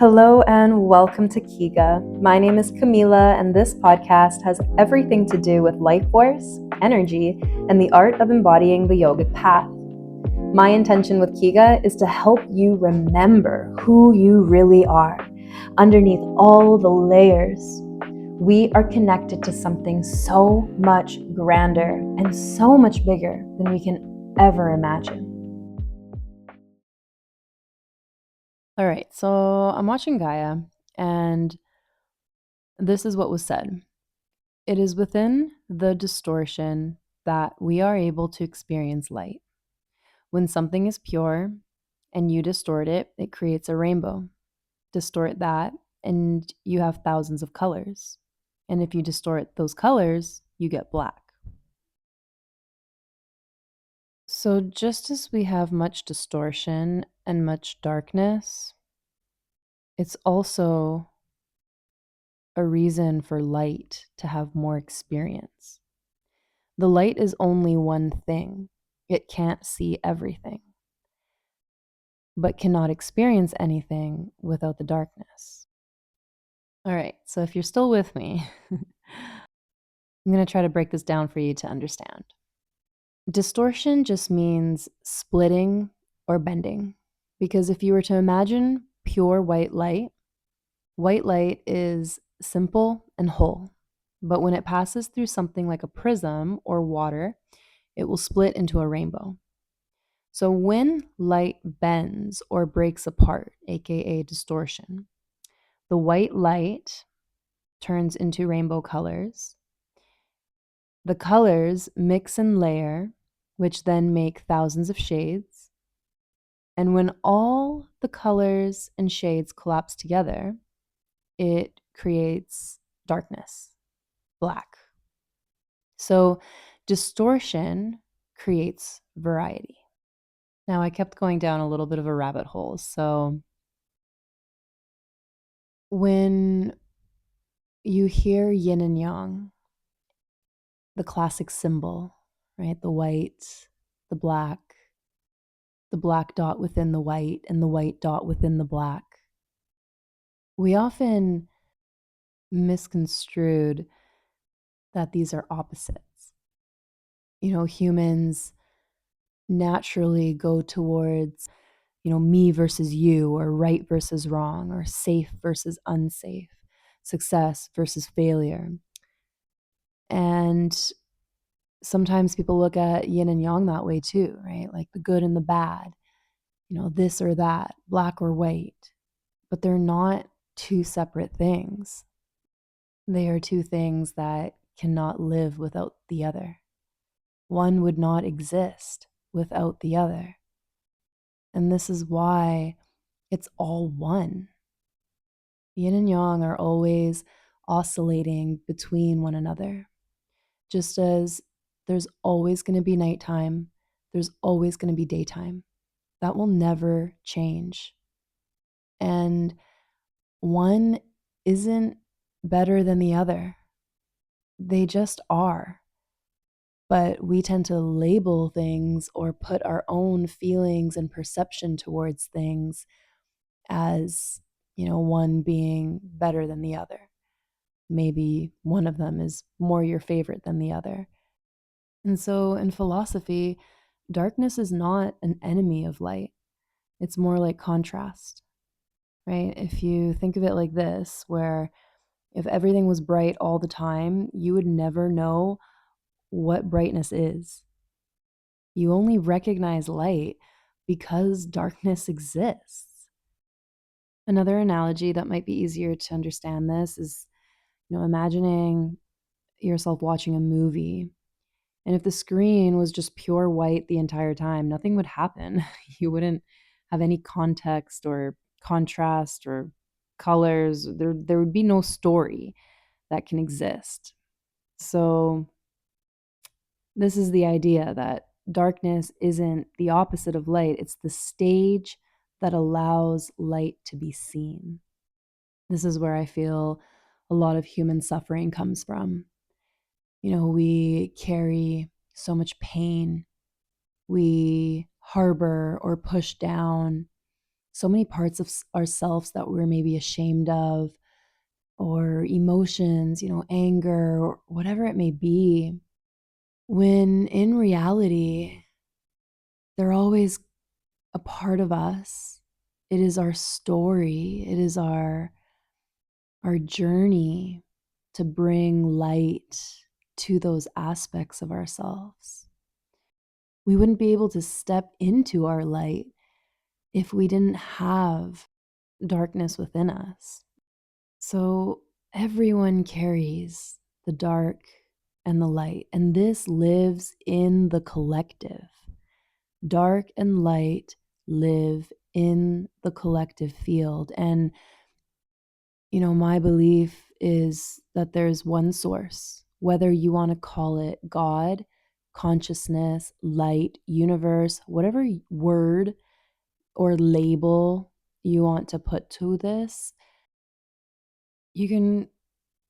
Hello and welcome to Kiga. My name is Camila, and this podcast has everything to do with life force, energy, and the art of embodying the yogic path. My intention with Kiga is to help you remember who you really are underneath all the layers. We are connected to something so much grander and so much bigger than we can ever imagine. All right, so I'm watching Gaia, and this is what was said. It is within the distortion that we are able to experience light. When something is pure and you distort it, it creates a rainbow. Distort that, and you have thousands of colors. And if you distort those colors, you get black. So, just as we have much distortion and much darkness, it's also a reason for light to have more experience. The light is only one thing, it can't see everything, but cannot experience anything without the darkness. All right, so if you're still with me, I'm going to try to break this down for you to understand. Distortion just means splitting or bending, because if you were to imagine pure white light is simple and whole. But when it passes through something like a prism or water, it will split into a rainbow. So when light bends or breaks apart, aka distortion, the white light turns into rainbow colors. The colors mix and layer, which then make thousands of shades. And when all the colors and shades collapse together, it creates darkness, black. So distortion creates variety. Now, I kept going down a little bit of a rabbit hole. So when you hear yin and yang, the classic symbol, right? The white, the black dot within the white, and the white dot within the black. We often misconstrued that these are opposites. You know, humans naturally go towards, me versus you, or right versus wrong, or safe versus unsafe, success versus failure. And sometimes people look at yin and yang that way too, right? Like the good and the bad, this or that, black or white. But they're not two separate things. They are two things that cannot live without the other. One would not exist without the other. And this is why it's all one. Yin and yang are always oscillating between one another. Just as there's always going to be nighttime, there's always going to be daytime. That will never change. And one isn't better than the other. They just are. But we tend to label things or put our own feelings and perception towards things as, one being better than the other. Maybe one of them is more your favorite than the other. And so in philosophy, darkness is not an enemy of light. It's more like contrast, right? If you think of it like this, where if everything was bright all the time, you would never know what brightness is. You only recognize light because darkness exists. Another analogy that might be easier to understand this is, imagining yourself watching a movie. And if the screen was just pure white the entire time, nothing would happen. You wouldn't have any context or contrast or colors. There would be no story that can exist. So this is the idea that darkness isn't the opposite of light. It's the stage that allows light to be seen. This is where I feel a lot of human suffering comes from. We carry so much pain. We harbor or push down so many parts of ourselves that we're maybe ashamed of, or emotions, anger, or whatever it may be, when in reality, they're always a part of us. It is our story. It is our journey to bring light to those aspects of ourselves. We wouldn't be able to step into our light if we didn't have darkness within us. So everyone carries the dark and the light, and this lives in the collective. Dark and light live in the collective field. And, my belief is that there's one source, whether you want to call it God, consciousness, light, universe, whatever word or label you want to put to this, you can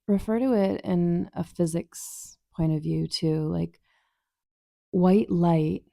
refer to it in a physics point of view too. Like, white light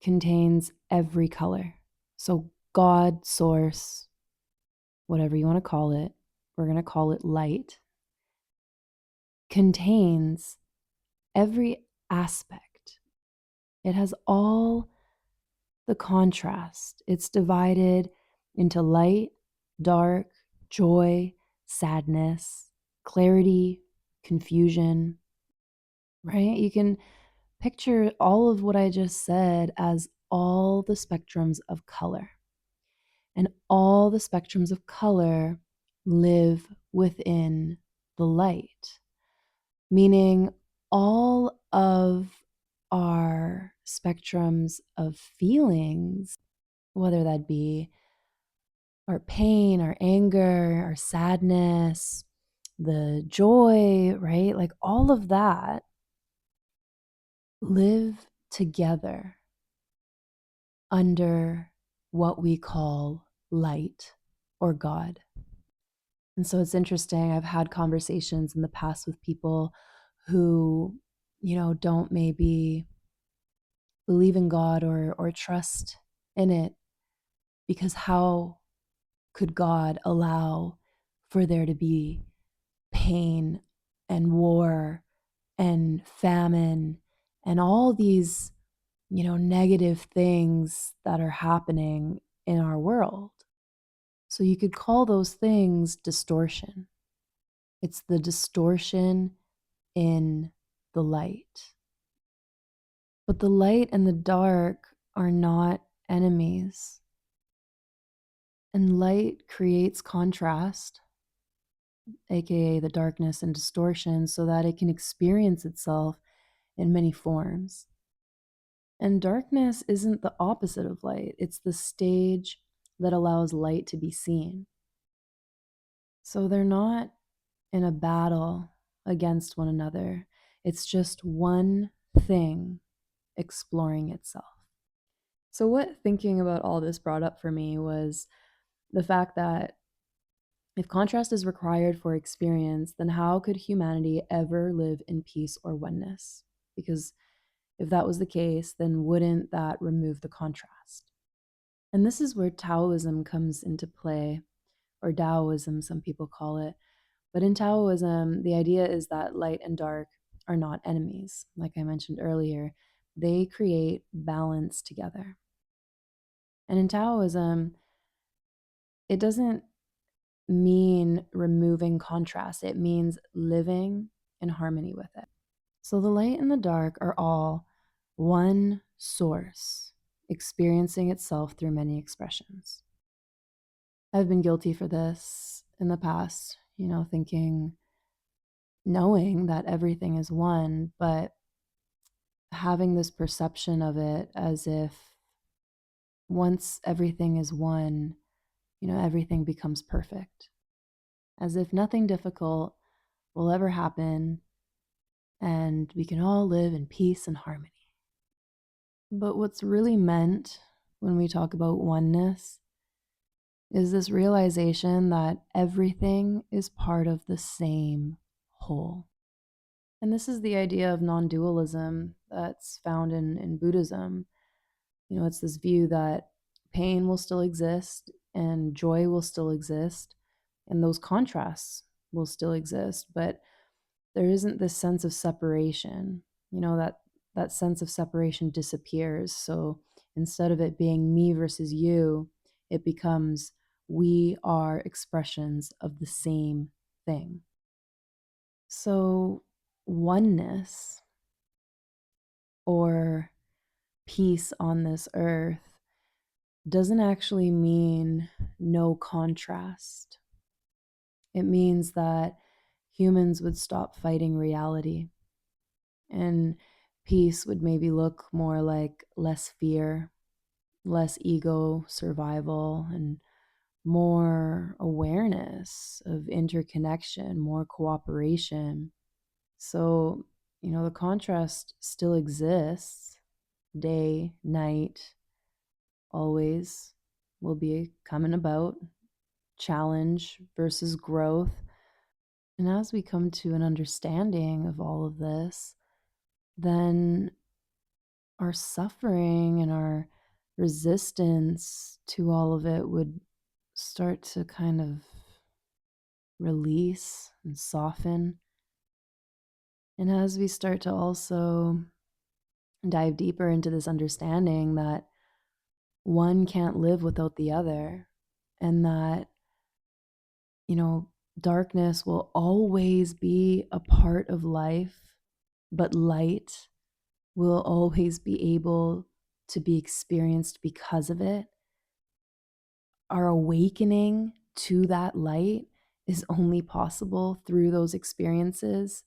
contains every color. So God, source, whatever you want to call it, we're going to call it light, contains every aspect. It has all the contrast. It's divided into light, dark, joy, sadness, clarity, confusion, right? You can picture all of what I just said as all the spectrums of color. And all the spectrums of color live within the light, meaning all of our spectrums of feelings, whether that be our pain, our anger, our sadness, the joy, right? Like all of that live together under what we call light or God. And so it's interesting. I've had conversations in the past with people who, don't maybe believe in God or trust in it, because how could God allow for there to be pain and war and famine and all these, negative things that are happening in our world? So you could call those things distortion. It's the distortion in the light. But the light and the dark are not enemies. And light creates contrast, aka the darkness and distortion, so that it can experience itself in many forms. And darkness isn't the opposite of light, it's the stage that allows light to be seen. So they're not in a battle against one another, it's just one thing exploring itself. So, what thinking about all this brought up for me was the fact that if contrast is required for experience, then how could humanity ever live in peace or oneness? Because if that was the case, then wouldn't that remove the contrast? And this is where Taoism comes into play, or Taoism, some people call it. But in Taoism, the idea is that light and dark are not enemies. Like I mentioned earlier, they create balance together. And in Taoism, it doesn't mean removing contrast, it means living in harmony with it. So the light and the dark are all one source, experiencing itself through many expressions. I've been guilty for this in the past, knowing that everything is one, but having this perception of it as if once everything is one, everything becomes perfect, as if nothing difficult will ever happen and we can all live in peace and harmony. But what's really meant when we talk about oneness is this realization that everything is part of the same whole. And this is the idea of non dualism that's found in Buddhism. It's this view that pain will still exist and joy will still exist and those contrasts will still exist, but there isn't this sense of separation. That sense of separation disappears. So instead of it being me versus you, it becomes we are expressions of the same thing. So oneness or peace on this earth doesn't actually mean no contrast. It means that humans would stop fighting reality, and peace would maybe look more like less fear, less ego survival, and more awareness of interconnection, more cooperation. So, the contrast still exists. Day, night, always will be coming about. Challenge versus growth. And as we come to an understanding of all of this, then our suffering and our resistance to all of it would start to kind of release and soften. And as we start to also dive deeper into this understanding that one can't live without the other, and that, darkness will always be a part of life, but light will always be able to be experienced because of it. Our awakening to that light is only possible through those experiences.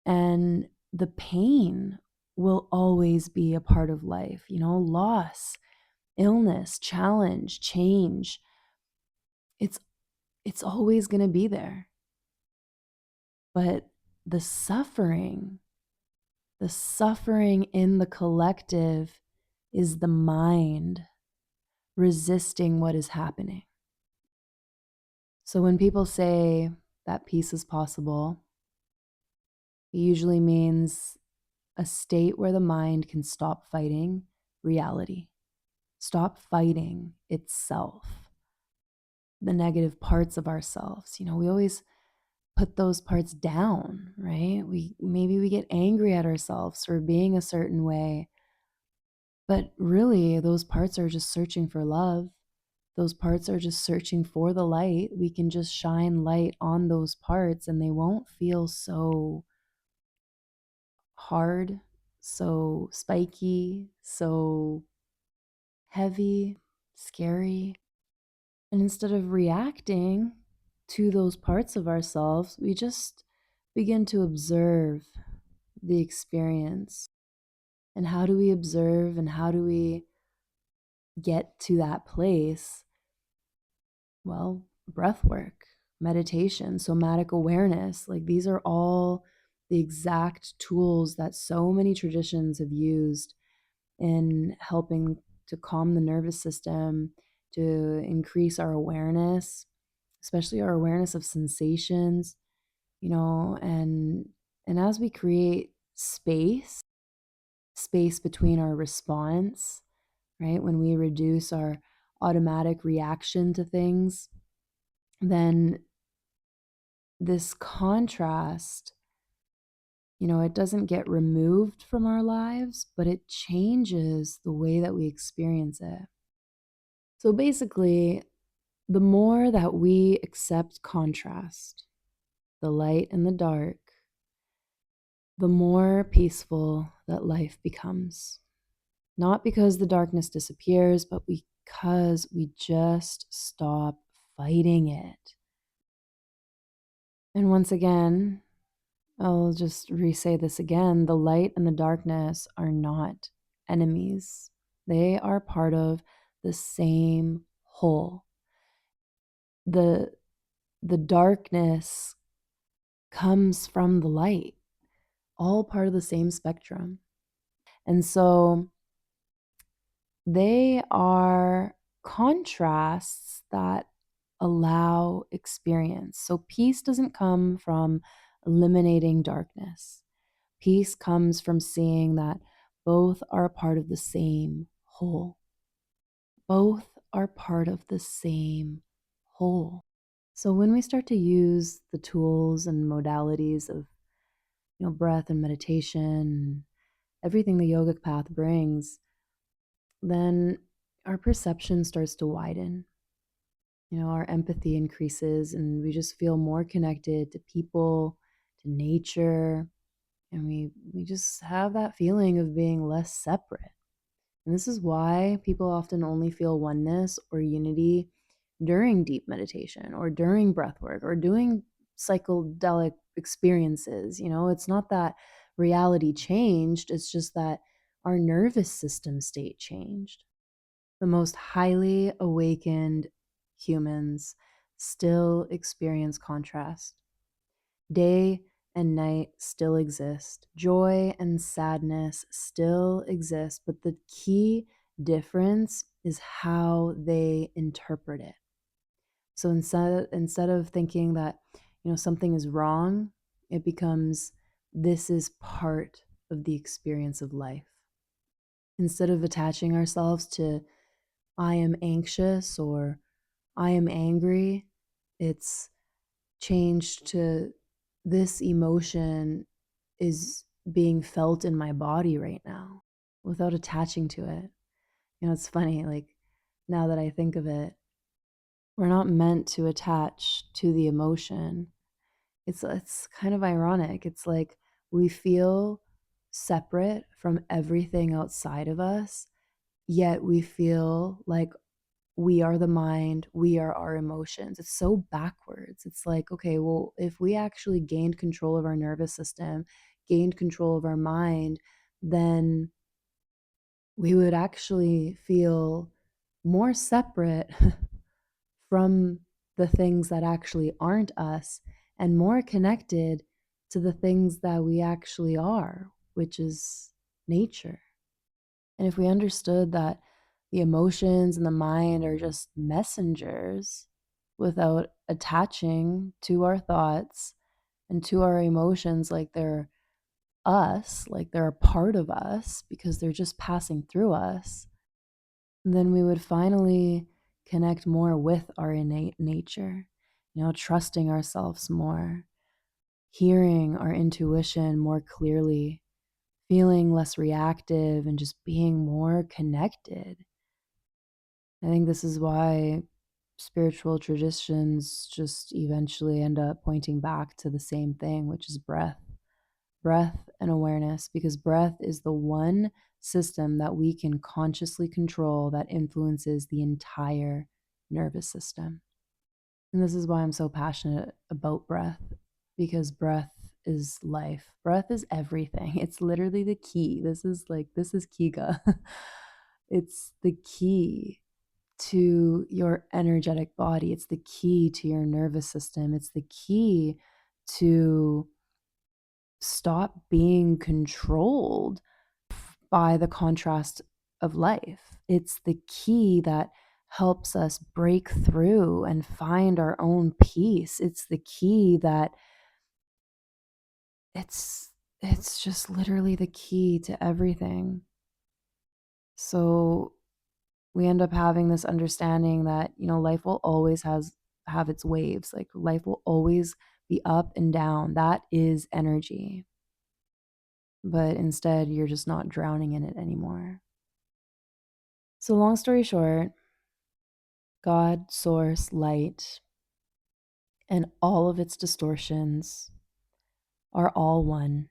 And the pain will always be a part of life, loss, illness, challenge, change. It's always going to be there. But the suffering in the collective is the mind resisting what is happening. So when people say that peace is possible, it usually means a state where the mind can stop fighting reality, stop fighting itself, the negative parts of ourselves. We always put those parts down, right? Maybe we get angry at ourselves for being a certain way, but really those parts are just searching for love. Those parts are just searching for the light. We can just shine light on those parts and they won't feel so hard, so spiky, so heavy, scary. And instead of reacting to those parts of ourselves, we just begin to observe the experience. And how do we observe and how do we get to that place? Well, breath work, meditation, somatic awareness, like these are all the exact tools that so many traditions have used in helping to calm the nervous system, to increase our awareness, especially our awareness of sensations, and as we create space between our response, right? When we reduce our automatic reaction to things, then this contrast, it doesn't get removed from our lives, but it changes the way that we experience it. So basically, the more that we accept contrast, the light and the dark, the more peaceful that life becomes. Not because the darkness disappears, but because we just stop fighting it. And once again, I'll just re-say this again, the light and the darkness are not enemies. They are part of the same whole. The darkness comes from the light, all part of the same spectrum. And so they are contrasts that allow experience. So peace doesn't come from eliminating darkness. Peace comes from seeing that both are a part of the same whole. Both are part of the same whole. So when we start to use the tools and modalities of, breath and meditation, everything the yogic path brings, then our perception starts to widen. Our empathy increases and we just feel more connected to people, to nature, and we just have that feeling of being less separate. And this is why people often only feel oneness or unity during deep meditation or during breath work or doing psychedelic experiences. It's not that reality changed, it's just that our nervous system state changed. The most highly awakened humans still experience contrast. Day and night still exist. Joy and sadness still exist, but the key difference is how they interpret it. So instead of thinking that, something is wrong, it becomes this is part of the experience of life. Instead of attaching ourselves to I am anxious or I am angry, it's changed to this emotion is being felt in my body right now without attaching to it. It's funny, like now that I think of it, we're not meant to attach to the emotion. It's kind of ironic. It's like we feel separate from everything outside of us, yet we feel like we are the mind, we are our emotions. It's so backwards. It's like, okay, well, if we actually gained control of our nervous system, gained control of our mind, then we would actually feel more separate from the things that actually aren't us and more connected to the things that we actually are, which is nature. And if we understood that the emotions and the mind are just messengers without attaching to our thoughts and to our emotions like they're us, like they're a part of us because they're just passing through us, then we would finally connect more with our innate nature, trusting ourselves more, hearing our intuition more clearly, feeling less reactive, and just being more connected. I think this is why spiritual traditions just eventually end up pointing back to the same thing, which is breath and awareness, because breath is the one system that we can consciously control that influences the entire nervous system. And this is why I'm so passionate about breath, because breath is life. Breath is everything. It's literally the key. This is Kiga. It's the key to your energetic body. It's the key to your nervous system. It's the key to stop being controlled by the contrast of life. It's the key that helps us break through and find our own peace. It's the key that it's it's just literally the key to everything. So we end up having this understanding that, life will always has have its waves. Like life will always be up and down. That is energy. But instead, you're just not drowning in it anymore. So, long story short, God, source, light, and all of its distortions are all one.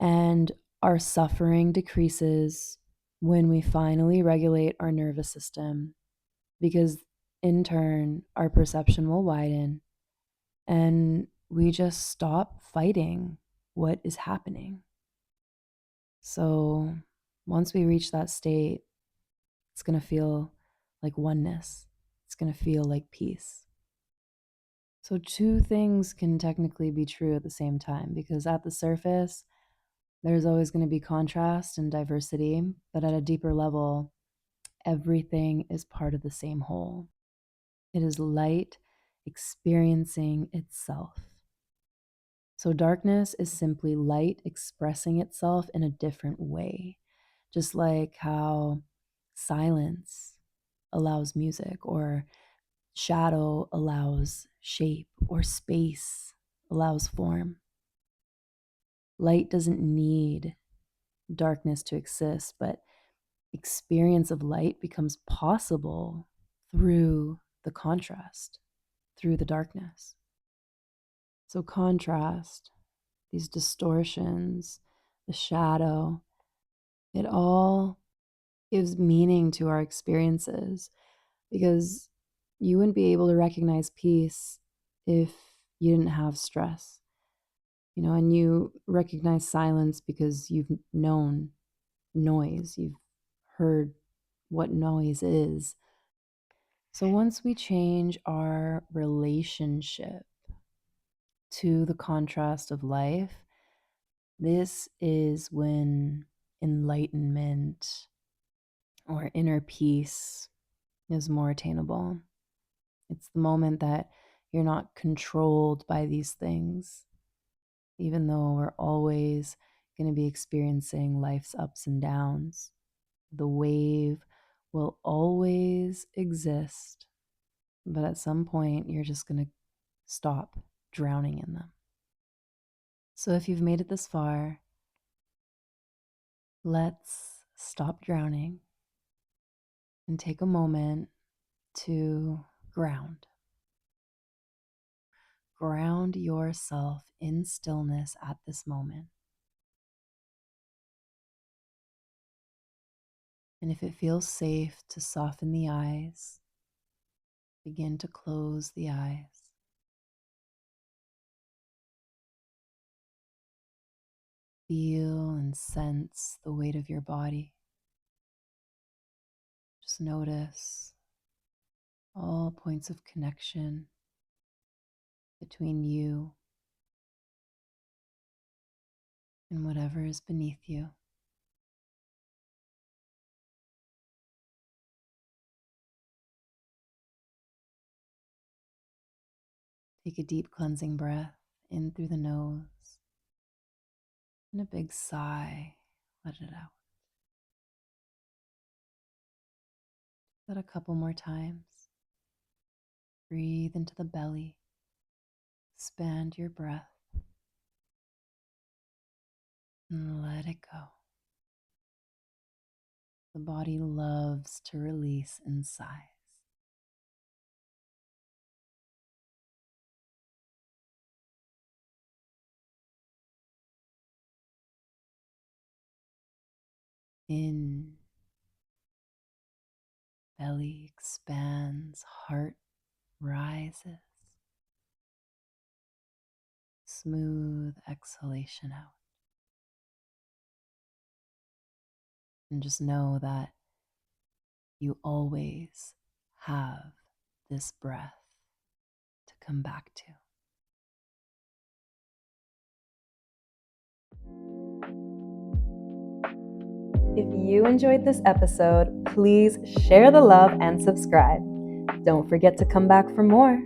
And our suffering decreases when we finally regulate our nervous system, because in turn, our perception will widen and we just stop fighting what is happening. So, once we reach that state, it's going to feel like oneness. It's going to feel like peace. So, two things can technically be true at the same time, because at the surface, there's always going to be contrast and diversity, but at a deeper level, everything is part of the same whole. It is light experiencing itself. So, darkness is simply light expressing itself in a different way, just like how silence allows music, or shadow allows shape, or space allows form. Light doesn't need darkness to exist, but experience of light becomes possible through the contrast, through the darkness. So, contrast, these distortions, the shadow, it all gives meaning to our experiences, because you wouldn't be able to recognize peace if you didn't have stress, and you recognize silence because you've known noise, you've heard what noise is. So once we change our relationship to the contrast of life, this is when enlightenment or inner peace is more attainable. It's the moment that you're not controlled by these things, even though we're always going to be experiencing life's ups and downs. The wave will always exist, but at some point, you're just going to stop drowning in them. So if you've made it this far, let's stop drowning and take a moment to ground. Ground yourself in stillness at this moment. And if it feels safe to soften the eyes, begin to close the eyes. Feel and sense the weight of your body. Just notice all points of connection between you and whatever is beneath you. Take a deep cleansing breath in through the nose, and a big sigh. Let it out. Do that a couple more times. Breathe into the belly. Expand your breath. And let it go. The body loves to release in sighs. In, belly expands, heart rises. Smooth exhalation out. And just know that you always have this breath to come back to. If you enjoyed this episode, please share the love and subscribe. Don't forget to come back for more.